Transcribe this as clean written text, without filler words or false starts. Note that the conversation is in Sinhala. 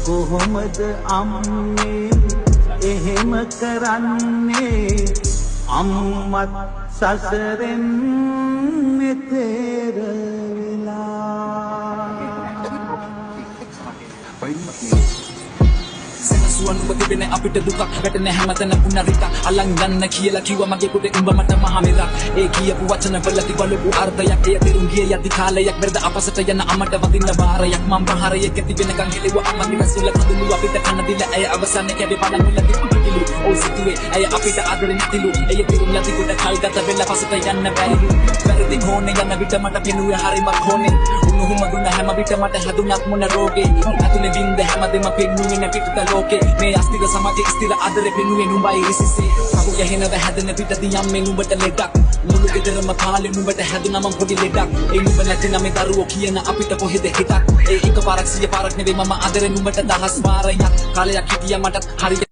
කොහොමද අම්මේ එහෙම කරන්නේ අම්මත් සසරෙන් මෙතෙර වෙලා සුවන් ඔබ තිබෙන අපිට දුකක් වැටෙන හැමතැන පුනරිත අලං ගන්න කියලා කිව්වා මගේ පුතේ උඹ මට මහ මෙරක් ඒ කියපු වචන වල තිබලපු අර්ථයක් එය තේරුම් ගිය යදි කාලයක් බෙරද අපසට යන අමට වදින්න බාරයක් මම පහරයක තිබෙනකන් හෙලුව අමගේ රසුල කඳුළු අපිට කන දිල ඇය අවසන්නේ කැඩේ බලන් වල තිබුණු ඔව් සිතුවේ ඇය අපිට ආදරෙන් තිලු එය තේරුම් ලති කොට කල්ගත වෙලා පසට යන්න බැරිලු වැරදි කොනේ යන විට මට පෙනුවේ හරිම කොනේ උණුහුම දුන්න හැම විට මට හැදුනක් මොන රෝගේ අතුලේ වින්ද හැමදෙම පෙන්නුවේ නැපිට ලෝකේ මේ අස්තික සමාජයේ ස්ථිර ආදරේ පෙන්නුවේ නුඹයි ඉසිසේ කකු ගැහෙනව හැදෙන පිටදී යම්මේ නුඹට ලෙඩක් මුළු ගෙදරම කාලේ නුඹට හැදුනම පොඩි ලෙඩක් ඒ නුඹ නැතිනම් මේ දරුවෝ කියන අපිට කොහෙද හිතක් ඒ එකපාරක් සිය පාරක් නෙවෙයි මම ආදරේ නුඹට දහස් වාරයක් කාලයක් හිටියා මටත් හරි